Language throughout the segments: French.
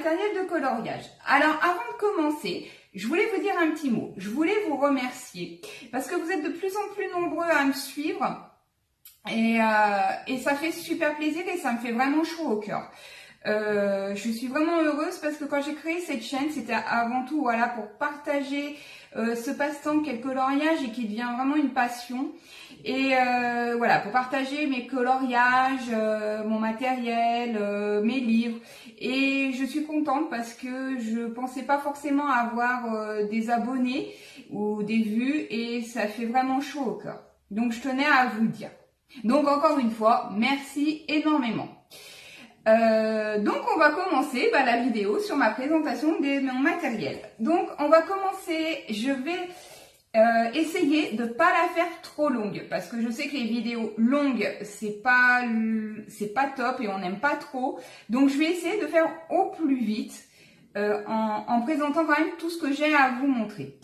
matériel de coloriage. Alors avant de commencer, je voulais vous dire un petit mot. Je voulais vous remercier parce que vous êtes de plus en plus nombreux à me suivre et ça fait super plaisir et ça me fait vraiment chaud au cœur. Je suis vraiment heureuse parce que quand j'ai créé cette chaîne, c'était avant tout voilà pour partager ce passe-temps qu'est le coloriage et qui devient vraiment une passion. Et voilà, pour partager mes coloriages, mon matériel, mes livres. Et je suis contente parce que je pensais pas forcément avoir des abonnés ou des vues et ça fait vraiment chaud au cœur. Donc je tenais à vous le dire. Donc encore une fois, merci énormément. Donc on va commencer la vidéo sur ma présentation de mon matériel. Donc on va commencer, je vais essayer de pas la faire trop longue parce que je sais que les vidéos longues c'est pas top et on n'aime pas trop. Donc je vais essayer de faire au plus vite en présentant quand même tout ce que j'ai à vous montrer.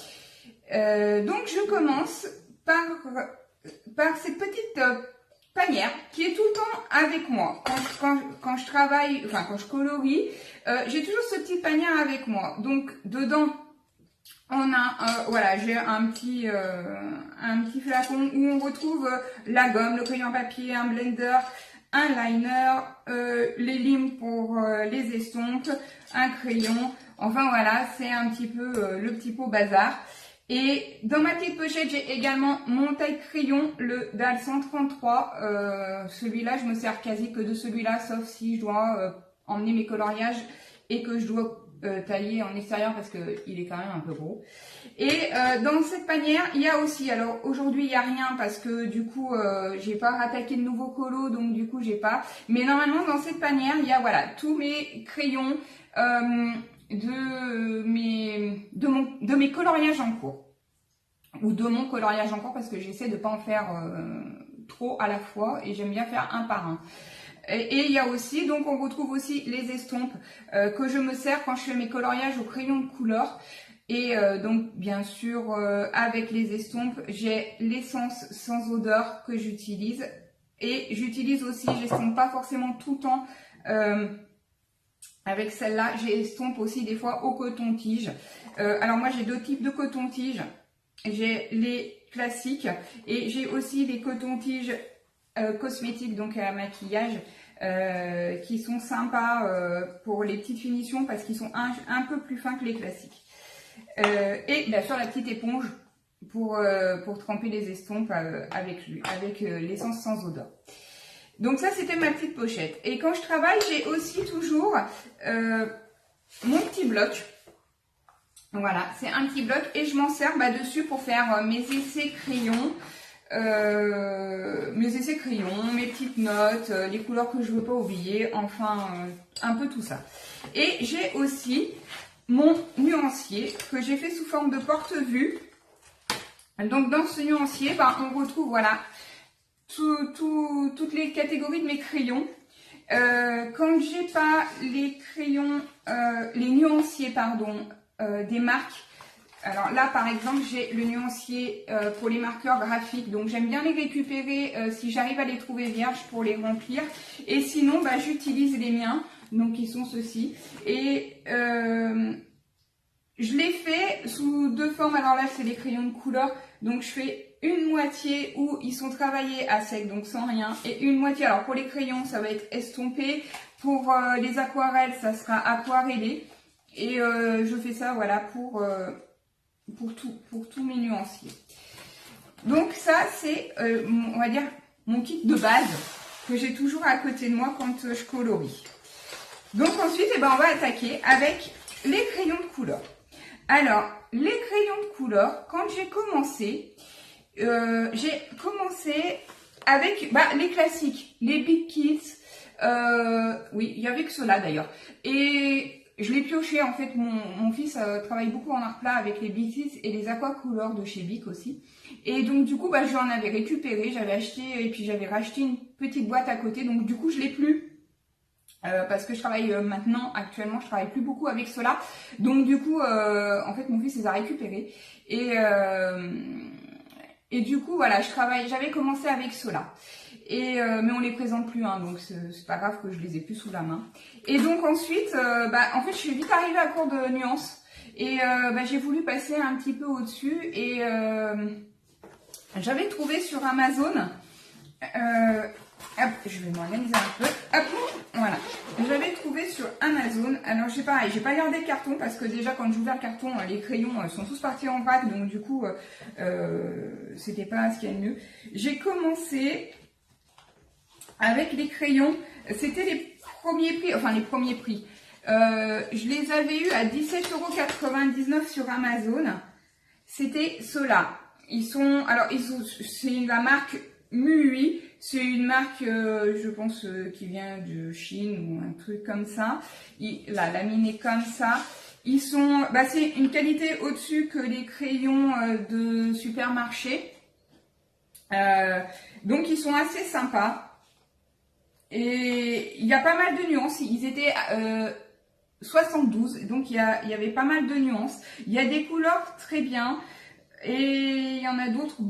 Donc je commence par cette petite panière qui est tout le temps avec moi quand je travaille, enfin quand je colorie, j'ai toujours ce petit panière avec moi. Donc dedans on a voilà, j'ai un petit flacon où on retrouve la gomme, le crayon à papier, un blender, un liner, les limes pour les estompes, un crayon. Enfin voilà, c'est un petit peu le petit pot bazar. Et dans ma petite pochette, j'ai également mon taille-crayon, le DAL 133. Celui-là, je me sers quasi que de celui-là, sauf si je dois emmener mes coloriages et que je dois tailler en extérieur parce qu'il est quand même un peu gros. Et dans cette panière, il y a aussi, alors aujourd'hui, il n'y a rien parce que du coup, j'ai pas rattaqué de nouveau colo, donc du coup, j'ai pas. Mais normalement, dans cette panière, il y a voilà tous mes crayons, de mes coloriages en cours ou de mon coloriage en cours parce que j'essaie de pas en faire trop à la fois et j'aime bien faire un par un. Et il y a aussi, donc on retrouve aussi les estompes que je me sers quand je fais mes coloriages au crayon de couleur. Et donc bien sûr avec les estompes, j'ai l'essence sans odeur que j'utilise. Et j'utilise aussi, j'estompe pas forcément tout le temps. Avec celle-là, j'estompe aussi des fois au coton-tige. Alors moi, j'ai deux types de coton-tige. J'ai les classiques et j'ai aussi les cotons-tiges cosmétiques, donc à maquillage, qui sont sympas pour les petites finitions parce qu'ils sont un peu plus fins que les classiques. Et bien sûr, la petite éponge pour tremper les estompes avec l'essence sans odeur. Donc ça, c'était ma petite pochette. Et quand je travaille, j'ai aussi toujours mon petit bloc. Voilà, c'est un petit bloc et je m'en sers dessus pour faire mes essais crayons. Mes petites notes, les couleurs que je ne veux pas oublier, enfin un peu tout ça. Et j'ai aussi mon nuancier que j'ai fait sous forme de porte-vue. Donc dans ce nuancier, on retrouve voilà toutes les catégories de mes crayons. Quand j'ai pas les crayons, les nuanciers des marques, alors là par exemple j'ai le nuancier pour les marqueurs graphiques, donc j'aime bien les récupérer si j'arrive à les trouver vierges pour les remplir, et sinon j'utilise les miens, donc qui sont ceux-ci, et je les fais sous deux formes. Alors là c'est les crayons de couleur, donc je fais une moitié où ils sont travaillés à sec, donc sans rien, et une moitié, alors pour les crayons ça va être estompé, pour les aquarelles ça sera aquarellé, et je fais ça voilà pour tous mes nuanciers. Donc ça c'est on va dire mon kit de base que j'ai toujours à côté de moi quand je colorie. Donc ensuite on va attaquer avec les crayons de couleur. Alors les crayons de couleur, quand j'ai commencé avec les classiques, les Big Kits, oui, il y avait que cela d'ailleurs. Et je l'ai pioché, en fait, mon fils travaille beaucoup en art plat avec les Big Kits et les aquacolors de chez Bic aussi. Et donc du coup, j'en avais récupéré, j'avais acheté et puis j'avais racheté une petite boîte à côté. Donc du coup, je l'ai plus. Parce que je travaille actuellement, je travaille plus beaucoup avec cela. Donc du coup, en fait, mon fils les a récupérés. Et du coup, voilà, j'avais commencé avec ceux-là. Et mais on les présente plus, hein, donc c'est pas grave que je les ai plus sous la main. Et donc ensuite, en fait, je suis vite arrivée à court de nuances. Et j'ai voulu passer un petit peu au-dessus. Et j'avais trouvé sur Amazon... hop, je vais m'organiser un peu. Hop, voilà. J'avais trouvé sur Amazon. Alors, j'ai pas gardé le carton parce que déjà, quand j'ai ouvert le carton, les crayons sont tous partis en vrac. Donc, du coup, c'était pas ce qu'il y a de mieux. J'ai commencé avec les crayons. C'était les premiers prix. Enfin, les premiers prix. Je les avais eus à 17,99 € sur Amazon. C'était ceux-là. C'est la marque MUI. C'est une marque, je pense, qui vient de Chine ou un truc comme ça. La mine est comme ça. Ils sont, c'est une qualité au-dessus que les crayons de supermarché. Donc, ils sont assez sympas. Et il y a pas mal de nuances. Ils étaient 72, donc il y avait pas mal de nuances. Il y a des couleurs très bien. Et il y en a d'autres,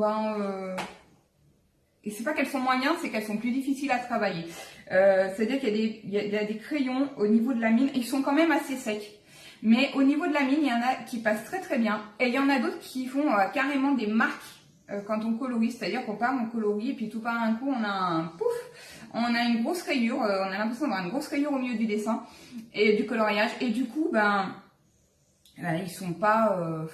et c'est pas qu'elles sont moins bien, c'est qu'elles sont plus difficiles à travailler. C'est-à-dire qu'il y a des crayons au niveau de la mine, ils sont quand même assez secs. Mais au niveau de la mine, il y en a qui passent très très bien. Et il y en a d'autres qui font carrément des marques quand on colorie. C'est-à-dire qu'on part, on colorie, et puis tout par un coup, on a un pouf, on a une grosse rayure, on a l'impression d'avoir une grosse rayure au milieu du dessin et du coloriage. Et du coup, ils sont pas...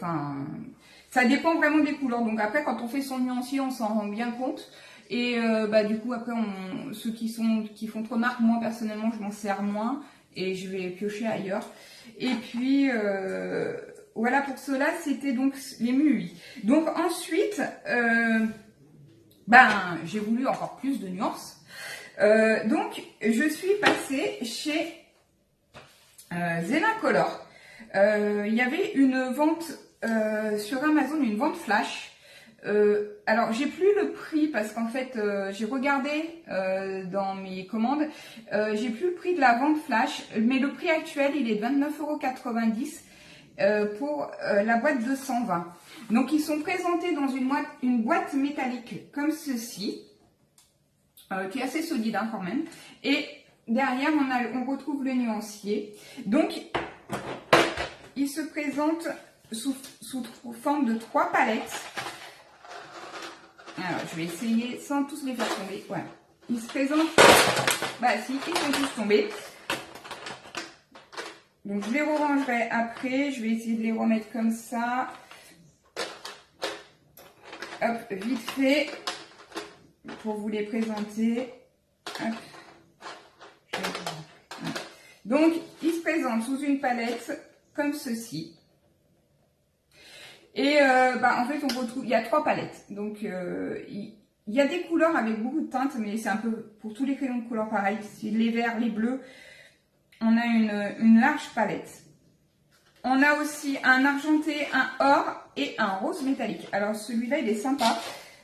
ça dépend vraiment des couleurs. Donc après, quand on fait son nuancier, on s'en rend bien compte. Et du coup, après, ceux qui font trop de marques, moi personnellement, je m'en sers moins et je vais piocher ailleurs. Et puis, voilà, pour cela, c'était donc les MUI. Donc ensuite, j'ai voulu encore plus de nuances. Donc, je suis passée chez Zenacolor. Il y avait une vente sur Amazon, une vente flash. Alors j'ai plus le prix parce qu'en fait j'ai regardé dans mes commandes, j'ai plus le prix de la vente flash, mais le prix actuel il est de 29,90 € pour la boîte de 120. Donc ils sont présentés dans une boîte métallique comme ceci, qui est assez solide hein, quand même. Et derrière on retrouve le nuancier. Donc il se présente sous forme de 3 palettes. Alors, je vais essayer sans tous les faire tomber. Voilà. Ils se présentent. Si, ils sont tous tombés. Donc, je les rangerai après. Je vais essayer de les remettre comme ça. Hop, vite fait. Pour vous les présenter. Hop. Donc, ils se présentent sous une palette comme ceci. Et en fait, on retrouve, il y a 3 palettes. Donc, il y a des couleurs avec beaucoup de teintes, mais c'est un peu pour tous les crayons de couleur pareil. C'est les verts, les bleus. On a une large palette. On a aussi un argenté, un or et un rose métallique. Alors, celui-là, il est sympa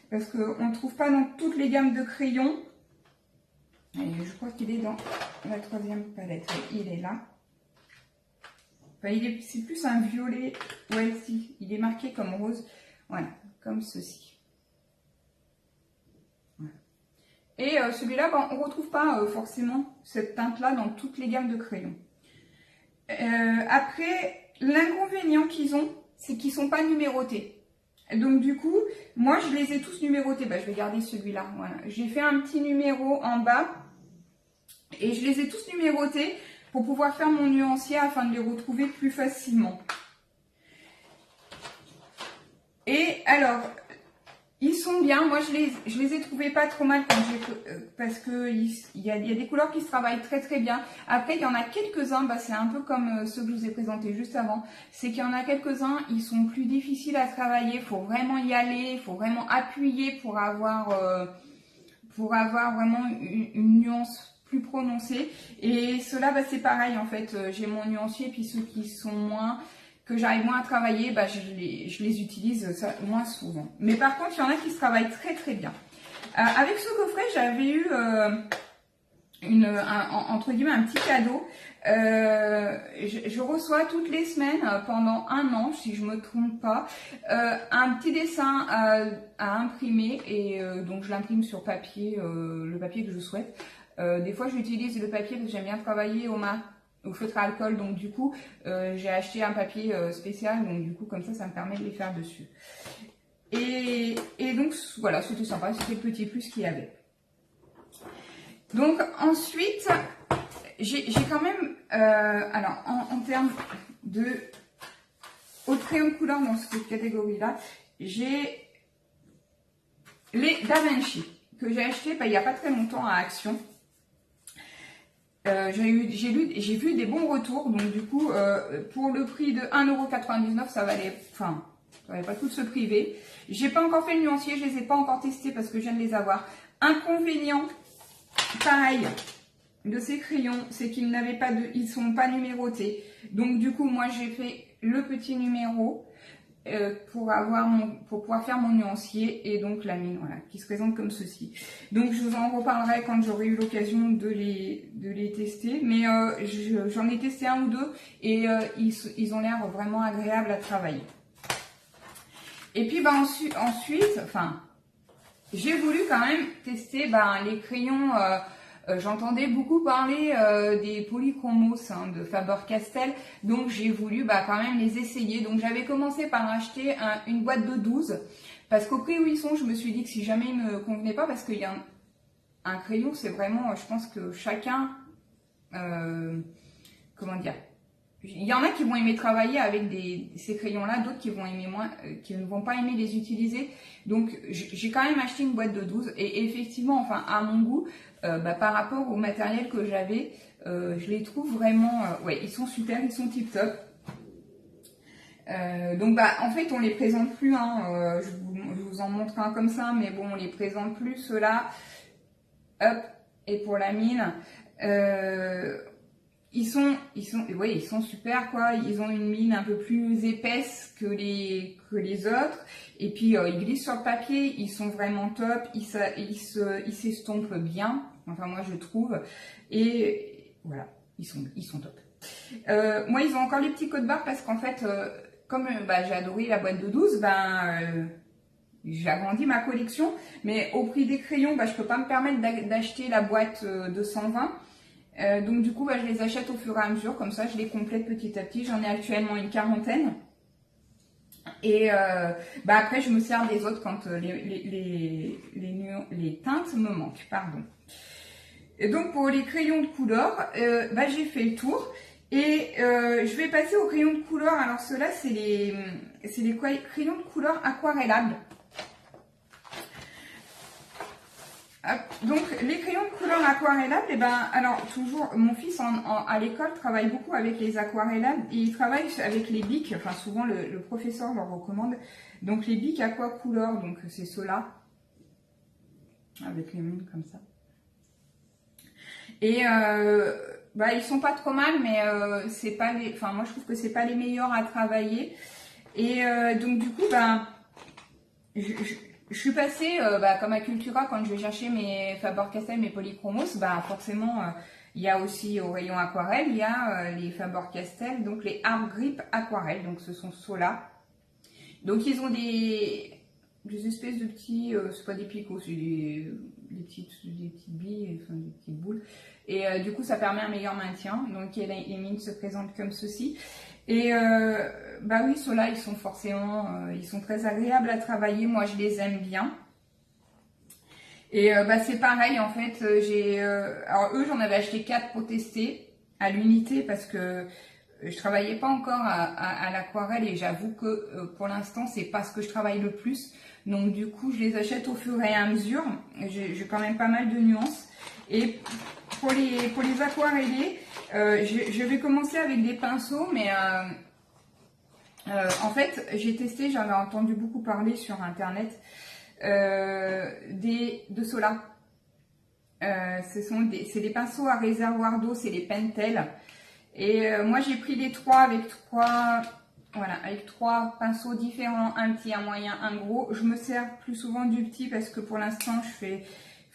parce qu'on ne trouve pas dans toutes les gammes de crayons. Et je crois qu'il est dans la 3e palette. Il est là. C'est plus un violet. Ouais, si, il est marqué comme rose. Voilà, comme ceci. Voilà. Et celui-là, on ne retrouve pas forcément cette teinte-là dans toutes les gammes de crayons. Après, l'inconvénient qu'ils ont, c'est qu'ils ne sont pas numérotés. Donc du coup, moi je les ai tous numérotés. Je vais garder celui-là. Voilà. J'ai fait un petit numéro en bas. Et je les ai tous numérotés pour pouvoir faire mon nuancier afin de les retrouver plus facilement. Et alors, ils sont bien. Moi, je les ai trouvés pas trop mal parce que il y a des couleurs qui se travaillent très très bien. Après, il y en a quelques-uns, c'est un peu comme ceux que je vous ai présentés juste avant. C'est qu'il y en a quelques-uns, ils sont plus difficiles à travailler. Il faut vraiment y aller, il faut vraiment appuyer pour avoir vraiment une nuance plus prononcé. Et cela c'est pareil en fait, j'ai mon nuancier, puis ceux qui sont moins, que j'arrive moins à travailler, je les utilise moins souvent. Mais par contre il y en a qui se travaillent très très bien. Avec ce coffret j'avais eu entre guillemets un petit cadeau. Je reçois toutes les semaines pendant 1 an, si je me trompe pas, un petit dessin à imprimer et donc je l'imprime sur papier, le papier que je souhaite. Des fois j'utilise le papier parce que j'aime bien travailler au feutre à alcool, donc du coup j'ai acheté un papier spécial, donc du coup comme ça me permet de les faire dessus. Et donc voilà, c'était sympa, c'était le petit plus qu'il y avait. Donc ensuite, j'ai quand même, alors en termes de haute crayon de couleur dans cette catégorie-là, j'ai les Da Vinci que j'ai acheté il n'y a pas très longtemps à Action. J'ai vu des bons retours, donc du coup, pour le prix de 1,99 €, ça valait pas tout se priver. J'ai pas encore fait le nuancier, je les ai pas encore testés parce que je viens de les avoir. Inconvénient, pareil, de ces crayons, c'est qu'ils n'avaient pas ils sont pas numérotés. Donc du coup, moi j'ai fait le petit numéro pour pouvoir faire mon nuancier et donc la mine, voilà, qui se présente comme ceci. Donc je vous en reparlerai quand j'aurai eu l'occasion de les tester, mais j'en ai testé 1 ou 2 et ils ont l'air vraiment agréables à travailler. Et puis ensuite, j'ai voulu quand même tester les crayons. J'entendais beaucoup parler des polychromos de Faber-Castell, donc j'ai voulu quand même les essayer. Donc j'avais commencé par acheter une boîte de 12, parce qu'au prix où ils sont, je me suis dit que si jamais ils ne me convenaient pas, parce qu'il y a un crayon, c'est vraiment, je pense que chacun, comment dire, il y en a qui vont aimer travailler avec ces crayons-là, d'autres qui vont aimer moins, qui ne vont pas aimer les utiliser. Donc j'ai quand même acheté une boîte de 12 et effectivement, à mon goût, par rapport au matériel que j'avais, je les trouve vraiment, ouais, ils sont super, ils sont tip top. Donc en fait on les présente plus, je vous en montre un comme ça, mais bon on les présente plus ceux-là. Hop, et pour la mine. Ils sont super quoi. Ils ont une mine un peu plus épaisse que les autres. Et puis ils glissent sur le papier. Ils sont vraiment top. Ils s'estompent bien. Enfin moi je trouve. Et voilà, ils sont top. Moi ils ont encore les petits codes barres parce qu'en fait comme j'ai adoré la boîte de 12, j'ai agrandi ma collection. Mais au prix des crayons, je peux pas me permettre d'acheter la boîte de 120. Donc du coup, je les achète au fur et à mesure, comme ça je les complète petit à petit. J'en ai actuellement une 40aine. Et après, je me sers des autres quand les teintes me manquent. Pardon. Et donc pour les crayons de couleur, j'ai fait le tour. Et je vais passer aux crayons de couleur. Alors ceux-là, c'est les crayons de couleur aquarellables. Donc les crayons de couleur aquarellables, alors toujours mon fils à l'école travaille beaucoup avec les aquarellables et il travaille avec les bics, souvent le professeur leur recommande. Donc les bics aquacouleur, donc c'est ceux-là, avec les mines comme ça. Et ils sont pas trop mal, mais c'est pas moi je trouve que c'est pas les meilleurs à travailler. Et donc du coup je suis passée, comme à Cultura, quand je vais chercher mes Faber-Castell, mes polychromos, forcément, il y a aussi au rayon aquarelle, il y a les Faber-Castell, donc les Art Grip aquarelle, donc ce sont ceux-là. Donc ils ont des espèces de petits, c'est pas des picots, c'est des petites billes, des petites boules. Et du coup, ça permet un meilleur maintien. Donc les mines se présentent comme ceci. Et oui, ceux-là, ils sont forcément, ils sont très agréables à travailler. Moi, je les aime bien. Et c'est pareil, en fait, alors eux, j'en avais acheté 4 pour tester à l'unité parce que je travaillais pas encore à l'aquarelle et j'avoue que pour l'instant, c'est pas ce que je travaille le plus. Donc du coup, je les achète au fur et à mesure. J'ai quand même pas mal de nuances. Et pour les aquarellés, je vais commencer avec des pinceaux, mais en fait, j'ai testé, j'en ai entendu beaucoup parler sur internet, de ceux-là. C'est des pinceaux à réservoir d'eau, c'est les Pentel. Et moi, j'ai pris les 3 avec 3 pinceaux différents, un petit, un moyen, un gros. Je me sers plus souvent du petit parce que pour l'instant, je fais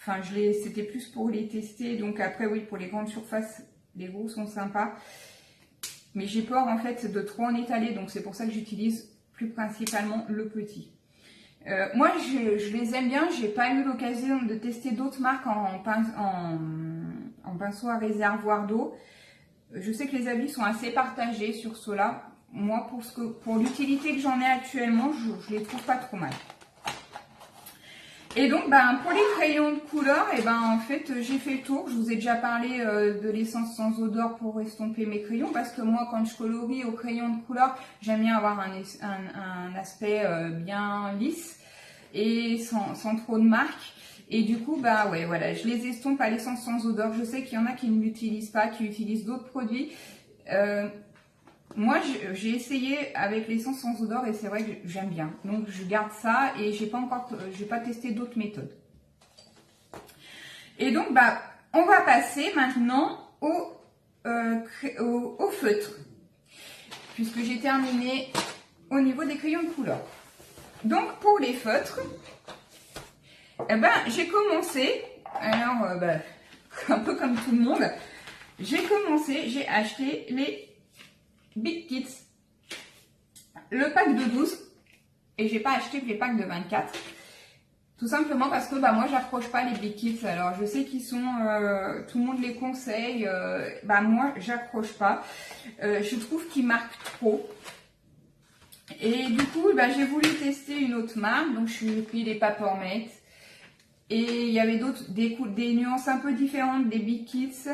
enfin, c'était plus pour les tester. Donc après, oui, pour les grandes surfaces, les gros sont sympas. Mais j'ai peur en fait de trop en étaler, donc c'est pour ça que j'utilise plus principalement le petit. Moi, je les aime bien. J'ai pas eu l'occasion de tester d'autres marques en pinceau à réservoir d'eau. Je sais que les avis sont assez partagés sur cela. Moi, pour l'utilité que j'en ai actuellement, je les trouve pas trop mal. Et donc, pour les crayons de couleur, en fait, j'ai fait le tour. Je vous ai déjà parlé de l'essence sans odeur pour estomper mes crayons, parce que moi, quand je colorie au crayon de couleur, j'aime bien avoir un aspect bien lisse et sans trop de marques. Et du coup, ouais, voilà, je les estompe à l'essence sans odeur. Je sais qu'il y en a qui ne l'utilisent pas, qui utilisent d'autres produits. Moi, j'ai essayé avec l'essence sans odeur et c'est vrai que j'aime bien. Donc, je garde ça et j'ai pas testé d'autres méthodes. Et donc, on va passer maintenant au feutre, puisque j'ai terminé au niveau des crayons de couleur. Donc, pour les feutres, j'ai commencé, alors, un peu comme tout le monde, j'ai acheté les Big Kits, le pack de 12, et j'ai pas acheté les packs de 24, tout simplement parce que moi j'approche pas les Big Kits. Alors je sais qu'ils sont, tout le monde les conseille, moi j'accroche pas, je trouve qu'ils marquent trop. Et du coup j'ai voulu tester une autre marque, donc je suis pris les Papermate. Et il y avait des nuances un peu différentes des Big Kits.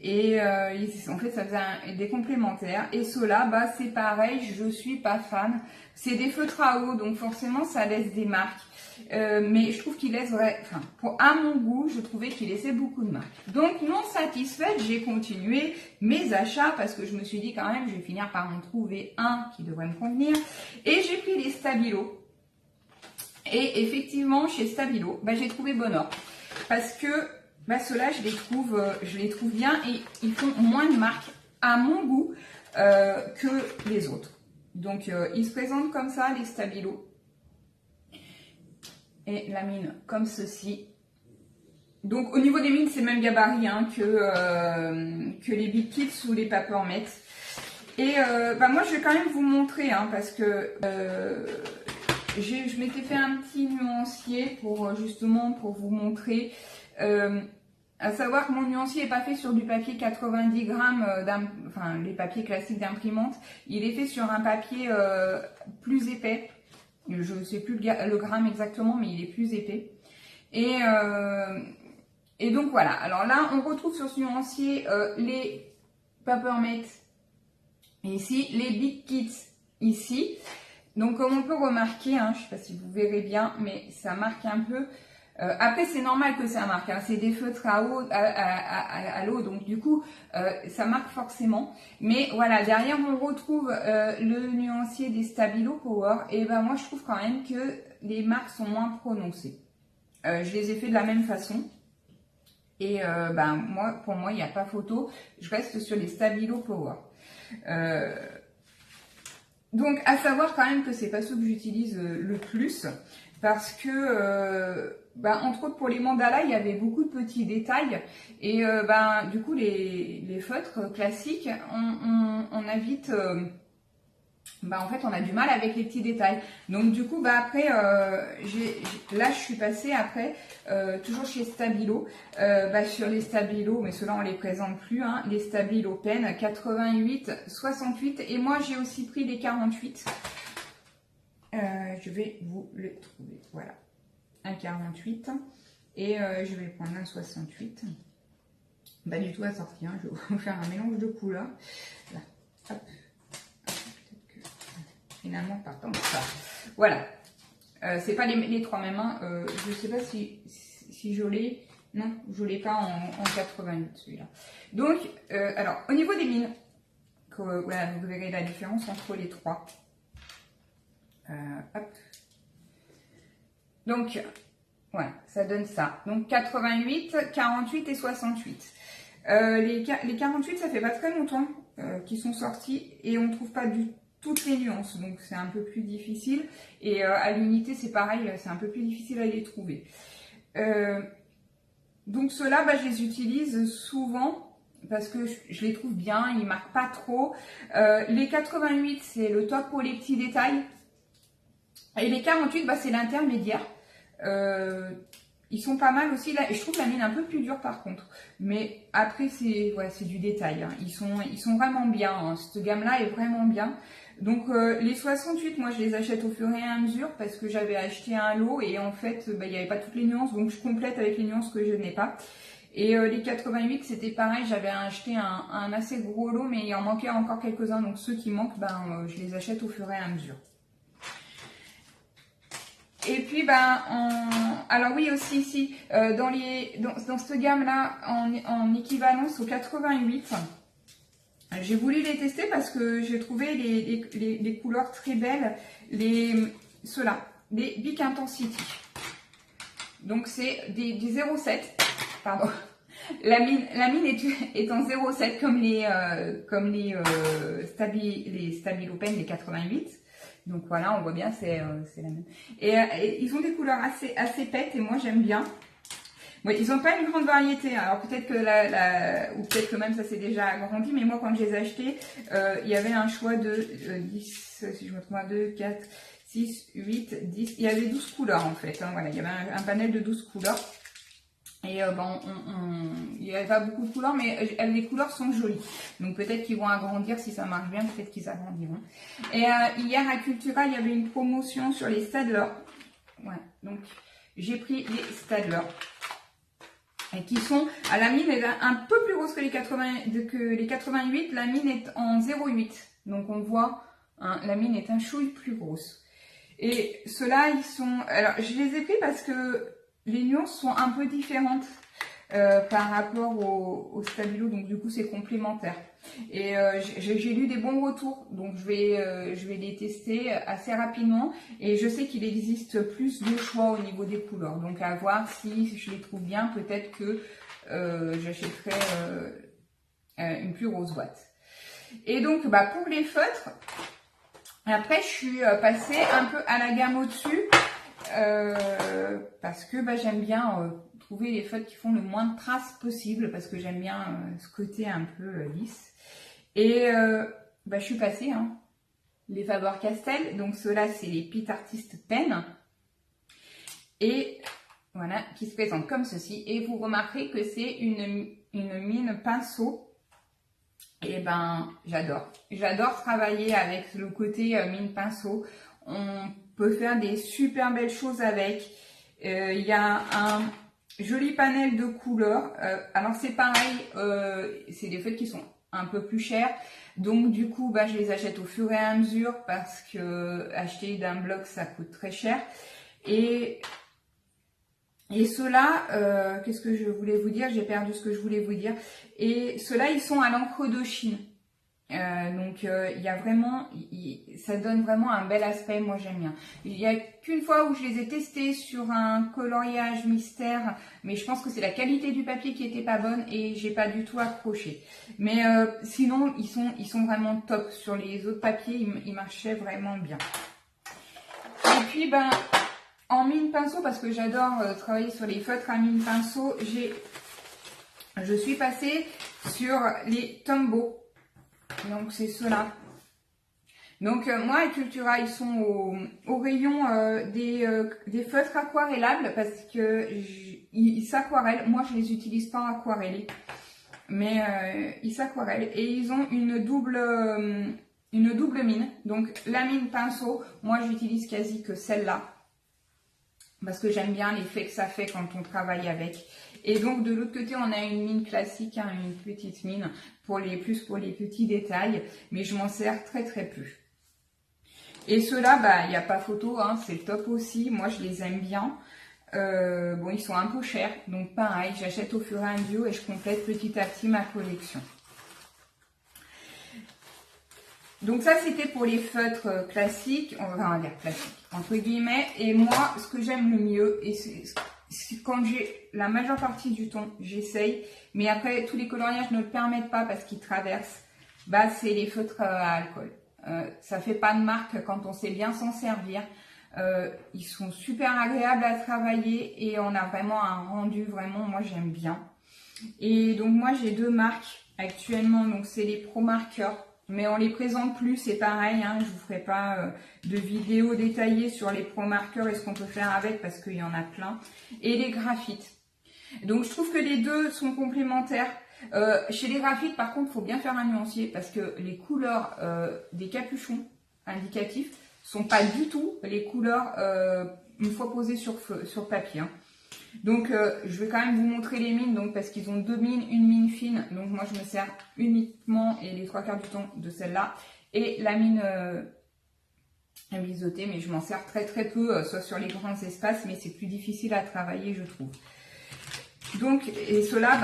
Et en fait, ça faisait des complémentaires. Et ceux-là, c'est pareil, je suis pas fan. C'est des feutres à eau, donc forcément, ça laisse des marques. Mais je trouve qu'il laisse, à mon goût, je trouvais qu'il laissait beaucoup de marques. Donc, non satisfaite, j'ai continué mes achats parce que je me suis dit quand même, je vais finir par en trouver un qui devrait me convenir. Et j'ai pris les Stabilo. Et effectivement, chez Stabilo, j'ai trouvé Bonheur. Parce que ceux-là, je les trouve bien et ils font moins de marques à mon goût que les autres. Donc, ils se présentent comme ça, les Stabilo. Et la mine comme ceci. Donc, au niveau des mines, c'est le même gabarit que les Big Kits ou les Papermate. Et moi, je vais quand même vous montrer, parce que je m'étais fait un petit nuancier pour vous montrer. À savoir que mon nuancier n'est pas fait sur du papier 90 grammes, les papiers classiques d'imprimante. Il est fait sur un papier plus épais. Je ne sais plus le gramme exactement, mais il est plus épais. Et donc voilà. Alors là, on retrouve sur ce nuancier les Papermate ici, les Big Kits ici. Donc comme on peut remarquer, je ne sais pas si vous verrez bien, mais ça marque un peu. Après c'est normal que ça marque, c'est des feutres à l'eau, donc du coup ça marque forcément. Mais voilà, derrière on retrouve le nuancier des Stabilo Power, et moi je trouve quand même que les marques sont moins prononcées. Je les ai fait de la même façon. Et pour moi il n'y a pas photo, je reste sur les Stabilo Power. Donc, à savoir quand même que c'est pas ceux que j'utilise le plus, parce que, entre autres pour les mandalas, il y avait beaucoup de petits détails, et du coup les feutres classiques, on a vite, en fait, on a du mal avec les petits détails. Donc du coup, après, là, je suis passée après, toujours chez Stabilo, sur les Stabilo, mais ceux-là, on les présente plus, les Stabilo Pen 88, 68, et moi, j'ai aussi pris les 48. Je vais vous les trouver, voilà, un 48, et je vais prendre un 68. Pas du tout assorti, je vais vous faire un mélange de couleurs. Là, hop. Finalement, pas tant que ça. Voilà. C'est pas les trois mêmes. Je sais pas si je l'ai. Non, je l'ai pas en 88 celui-là. Donc, alors, au niveau des mines, voilà, vous verrez la différence entre les trois. Hop. Donc, voilà, ça donne ça. Donc, 88, 48 et 68. Les 48, ça fait pas très longtemps qu'ils sont sortis et on ne trouve pas toutes les nuances, donc c'est un peu plus difficile. Et à l'unité, c'est pareil, c'est un peu plus difficile à les trouver. Donc ceux-là, bah, je les utilise souvent parce que je les trouve bien, ils marquent pas trop. Les 88, c'est le top pour les petits détails. Et les 48, bah, c'est l'intermédiaire. Ils sont pas mal aussi. Là, et je trouve la mine un peu plus dure par contre. Mais après, c'est du détail. Hein. Ils sont vraiment bien. Hein. Cette gamme-là est vraiment bien. Donc les 68, moi je les achète au fur et à mesure parce que j'avais acheté un lot et en fait, bah, il n'y avait pas toutes les nuances. Donc je complète avec les nuances que je n'ai pas. Et les 88, c'était pareil. J'avais acheté un assez gros lot, mais il en manquait encore quelques-uns. Donc ceux qui manquent, ben, je les achète au fur et à mesure. Et puis, alors oui aussi ici, dans cette gamme-là, en équivalence aux 88, j'ai voulu les tester parce que j'ai trouvé les couleurs très belles, ceux-là, les Bic Intensity. Donc c'est des 0,7, pardon. La mine est en 0,7 comme les Stabilo Pen, les 88. Donc voilà, on voit bien, c'est la même. Et ils ont des couleurs assez pètes et moi j'aime bien. Oui, ils n'ont pas une grande variété. Alors peut-être que ou peut-être que même ça s'est déjà agrandi, mais moi quand je les ai achetés, il y avait un choix de 10, si je me trompe pas, 2, 4, 6, 8, 10. Il y avait 12 couleurs en fait. Hein, voilà, il y avait un panel de 12 couleurs. Et il n'y avait pas beaucoup de couleurs, mais les couleurs sont jolies. Donc peut-être qu'ils vont agrandir si ça marche bien, peut-être qu'ils agrandiront. Et hier à Cultura, il y avait une promotion sur les Staedtler. Ouais, donc j'ai pris les Staedtler. Et qui sont, la mine est un peu plus grosse que les 88. La mine est en 0,8. Donc on voit, hein, la mine est un chouille plus grosse. Et ceux-là, ils sont... Alors je les ai pris parce que les nuances sont un peu différentes par rapport au Stabilo, donc du coup c'est complémentaire. Et j'ai lu des bons retours, donc je vais les tester assez rapidement. Et je sais qu'il existe plus de choix au niveau des couleurs, donc à voir si je les trouve bien, peut-être que j'achèterai une plus grosse boîte. Et donc pour les feutres, après je suis passée un peu à la gamme au-dessus. Parce que j'aime bien trouver les feutres qui font le moins de traces possible, parce que j'aime bien ce côté un peu lisse. Et je suis passée, hein, les Faber-Castell, donc ceux-là c'est les Pitt Artist Pen, et voilà, qui se présentent comme ceci. Et vous remarquerez que c'est une mine pinceau. Et j'adore travailler avec le côté mine pinceau. On peut faire des super belles choses avec. Il y a un joli panel de couleurs. Alors c'est pareil, c'est des feutres qui sont un peu plus chers. Donc du coup, je les achète au fur et à mesure parce que acheter d'un bloc, ça coûte très cher. Et ceux-là, qu'est-ce que je voulais vous dire? J'ai perdu ce que je voulais vous dire. Et ceux-là, ils sont à l'encre de Chine. Donc il y a vraiment, ça donne vraiment un bel aspect, moi j'aime bien. Il n'y a qu'une fois où je les ai testés sur un coloriage mystère, mais je pense que c'est la qualité du papier qui était pas bonne et j'ai pas du tout accroché. Mais sinon ils sont vraiment top. Sur les autres papiers, ils marchaient vraiment bien. Et puis en mine pinceau, parce que j'adore travailler sur les feutres à mine pinceau, je suis passée sur les Tombow. Donc c'est ceux-là. Donc moi à Cultura, ils sont au rayon des feutres aquarellables parce que ils s'aquarellent. Moi je les utilise pas en aquarellé, mais ils s'aquarellent et ils ont une double mine. Donc la mine pinceau, moi j'utilise quasi que celle-là parce que j'aime bien l'effet que ça fait quand on travaille avec. Et donc de l'autre côté, on a une mine classique, hein, une petite mine pour les petits détails, mais je m'en sers très très peu. Et ceux-là, il n'y a pas photo, hein, c'est le top aussi. Moi, je les aime bien. Ils sont un peu chers, donc pareil, j'achète au fur et à mesure et je complète petit à petit ma collection. Donc ça, c'était pour les feutres classiques, on va dire classiques, entre guillemets. Et moi, ce que j'aime le mieux, et c'est quand j'ai la majeure partie du temps, j'essaye, mais après tous les coloriages ne le permettent pas parce qu'ils traversent, c'est les feutres à alcool. Ça fait pas de marque quand on sait bien s'en servir. Ils sont super agréables à travailler et on a vraiment un rendu, vraiment, moi j'aime bien. Et donc moi j'ai deux marques actuellement, donc c'est les Pro Markers. Mais on les présente plus, c'est pareil, hein, je vous ferai pas de vidéo détaillée sur les Pro Markers et ce qu'on peut faire avec parce qu'il y en a plein. Et les graphites. Donc je trouve que les deux sont complémentaires. Chez les graphites, par contre, il faut bien faire un nuancier parce que les couleurs des capuchons indicatifs sont pas du tout les couleurs une fois posées sur papier. Hein. Donc je vais quand même vous montrer les mines donc parce qu'ils ont deux mines, une mine fine. Donc moi je me sers uniquement et les 3/4 du temps de celle-là et la mine biseautée, mais je m'en sers très très peu, soit sur les grands espaces, mais c'est plus difficile à travailler je trouve. Donc, et cela,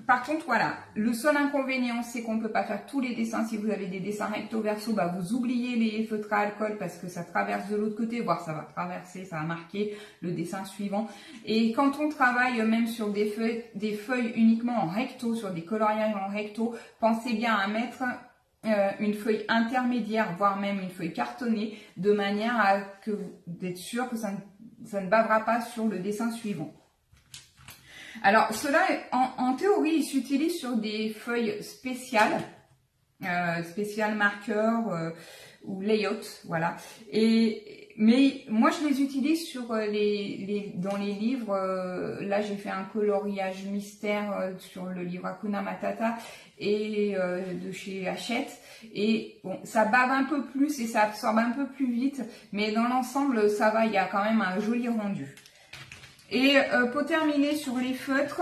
par contre, voilà, le seul inconvénient, c'est qu'on ne peut pas faire tous les dessins. Si vous avez des dessins recto verso, vous oubliez les feutres à alcool parce que ça traverse de l'autre côté, voire ça va traverser, ça va marquer le dessin suivant. Et quand on travaille même sur des feuilles uniquement en recto, sur des coloriages en recto, pensez bien à mettre une feuille intermédiaire, voire même une feuille cartonnée, de manière à d'être sûr que ça ne bavera pas sur le dessin suivant. Alors, cela, en théorie, il s'utilise sur des feuilles spéciales, spécial marqueur ou layout, voilà. Mais moi, je les utilise sur dans les livres. Là, j'ai fait un coloriage mystère sur le livre Hakuna Matata et de chez Hachette. Et bon, ça bave un peu plus et ça absorbe un peu plus vite, mais dans l'ensemble, ça va. Il y a quand même un joli rendu. Et pour terminer sur les feutres,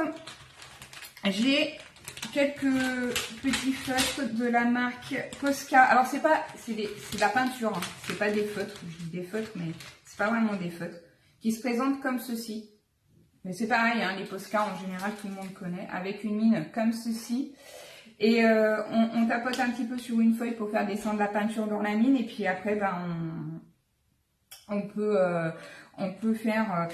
j'ai quelques petits feutres de la marque Posca. Alors c'est de la peinture, hein. C'est pas des feutres. Je dis des feutres, mais c'est pas vraiment des feutres. Qui se présentent comme ceci. Mais c'est pareil, hein, les Posca en général tout le monde connaît, avec une mine comme ceci. Et on tapote un petit peu sur une feuille pour faire descendre la peinture dans la mine, et puis après on peut faire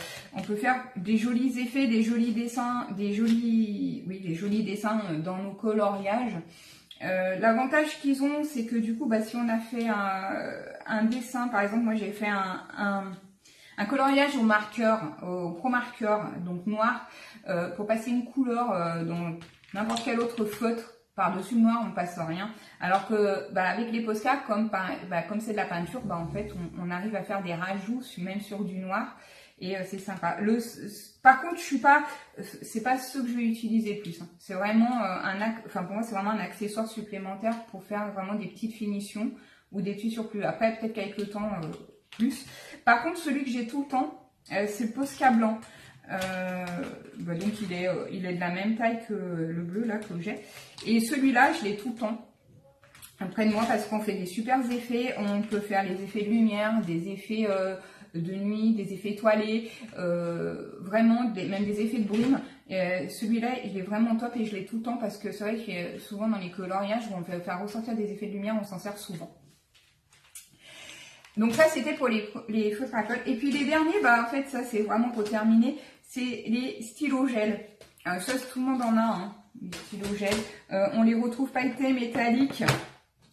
des jolis effets, des jolis dessins, des jolis dessins dans nos coloriages. L'avantage qu'ils ont, c'est que du coup, si on a fait un dessin, par exemple, moi j'ai fait un coloriage au marqueur, au Pro Marker, donc noir, pour passer une couleur dans n'importe quel autre feutre. Par-dessus le noir, on passe rien. Alors que avec les Posca, comme c'est de la peinture, en fait, on arrive à faire des rajouts, même sur du noir. Et c'est sympa. Par contre, c'est pas ce que je vais utiliser le plus. Hein. C'est vraiment pour moi, c'est vraiment un accessoire supplémentaire pour faire vraiment des petites finitions ou des petits surplus. Après, peut-être qu'avec le temps, plus. Par contre, celui que j'ai tout le temps, c'est le Posca blanc. Donc il est de la même taille que le bleu là que j'ai, et celui-là je l'ai tout le temps près de moi parce qu'on fait des super effets. On peut faire les effets de lumière, des effets de nuit, des effets étoilés, vraiment même des effets de brume. Celui-là il est vraiment top et je l'ai tout le temps parce que c'est vrai que souvent dans les coloriages où on peut faire ressortir des effets de lumière, on s'en sert souvent. Donc ça, c'était pour les feutres à colle. Et puis les derniers, en fait, ça c'est vraiment pour terminer, c'est les stylos gel. Ça, tout le monde en a, hein, les stylos gel. On les retrouve pailletés, métalliques,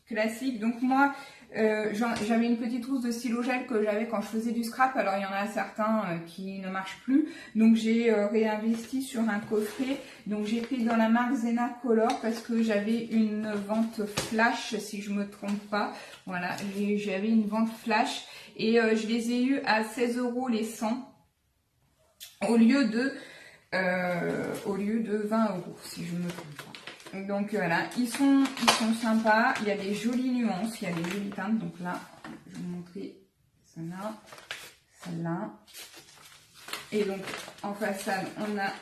classiques. Donc moi, j'avais une petite trousse de stylos gel que j'avais quand je faisais du scrap. Alors il y en a certains qui ne marchent plus. Donc j'ai réinvesti sur un coffret. Donc j'ai pris dans la marque Zena Color parce que j'avais une vente flash, si je me trompe pas. Voilà, j'avais une vente flash et je les ai eu à 16 € les 100 au lieu de 20 €, si je me trompe pas. Donc voilà, ils sont sympas, il y a des jolies nuances, il y a des jolies teintes. Donc là, je vais vous montrer celle-là, celle-là. Et donc en façade, on a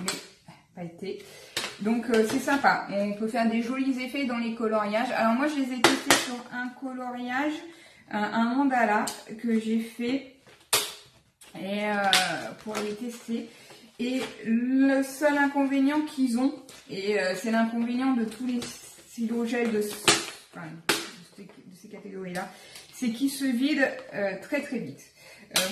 les pailletés. Donc c'est sympa, on peut faire des jolis effets dans les coloriages. Alors moi je les ai testés sur un coloriage, un mandala que j'ai fait et pour les tester. Et le seul inconvénient qu'ils ont, et c'est l'inconvénient de tous les stylos gel de ces catégories-là, c'est qu'ils se vident très très vite.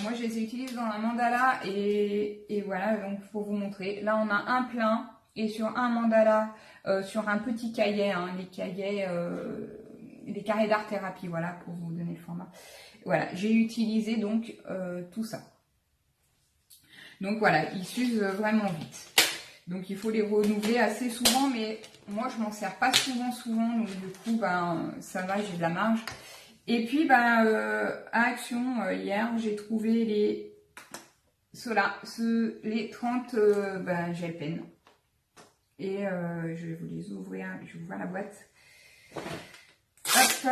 Moi je les ai utilisés dans un mandala et voilà, donc pour vous montrer. Là on a un plein. Et sur un mandala, sur un petit cahier, hein, les carrés d'art thérapie, voilà, pour vous donner le format. Voilà, j'ai utilisé donc tout ça. Donc voilà, ils s'usent vraiment vite. Donc il faut les renouveler assez souvent, mais moi je m'en sers pas souvent, donc du coup ben ça va, j'ai de la marge. Et puis ben à Action hier j'ai trouvé les 30 gel pen. Et je vais vous les ouvrir, je vais ouvrir la boîte. Hop.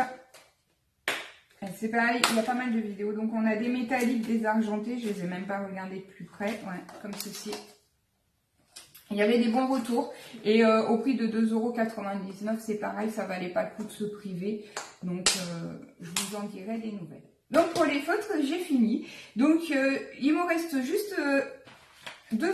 C'est pareil, il y a pas mal de vidéos. Donc on a des métalliques, des argentés, je les ai même pas regardés de plus près, ouais, comme ceci. Il y avait des bons retours et au prix de 2,99 €, c'est pareil, ça valait pas le coup de se priver. Donc je vous en dirai des nouvelles. Donc pour les feutres, j'ai fini. Donc il me reste juste deux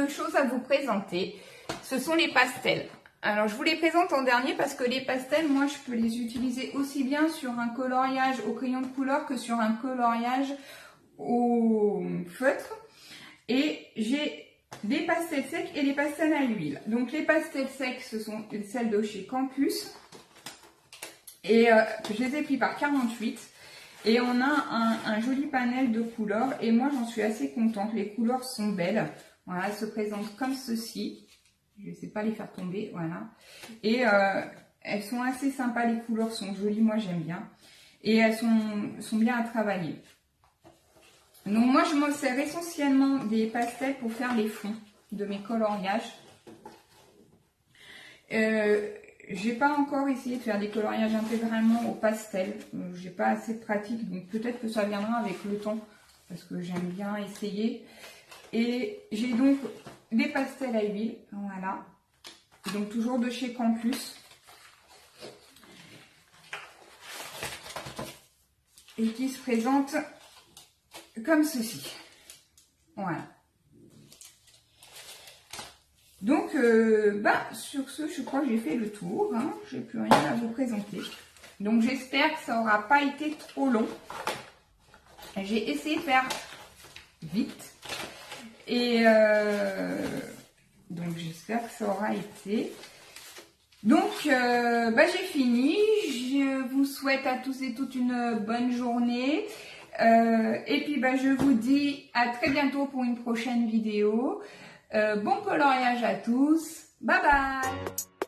choses à vous présenter. Ce sont les pastels. Alors je vous les présente en dernier parce que les pastels, moi je peux les utiliser aussi bien sur un coloriage au crayon de couleur que sur un coloriage au feutre. Et j'ai des pastels secs et les pastels à l'huile. Donc les pastels secs, ce sont celles de chez Campus. Et je les ai pris par 48. Et on a un joli panel de couleurs. Et moi j'en suis assez contente. Les couleurs sont belles. Voilà, elles se présentent comme ceci. Je ne sais pas les faire tomber, voilà. Et elles sont assez sympas, les couleurs sont jolies, moi j'aime bien. Et elles sont bien à travailler. Donc moi je me sers essentiellement des pastels pour faire les fonds de mes coloriages. J'ai pas encore essayé de faire des coloriages intégralement au pastel. J'ai pas assez de pratique, donc peut-être que ça viendra avec le temps, parce que j'aime bien essayer. Et j'ai donc des pastels à huile, voilà. Donc toujours de chez Campus. Et qui se présentent comme ceci. Voilà. Donc, sur ce, je crois que j'ai fait le tour. Hein. J'ai plus rien à vous présenter. Donc, j'espère que ça n'aura pas été trop long. J'ai essayé de faire vite. Et donc, j'espère que ça aura été. Donc, j'ai fini. Je vous souhaite à tous et toutes une bonne journée. Et puis, je vous dis à très bientôt pour une prochaine vidéo. Bon coloriage à tous. Bye bye!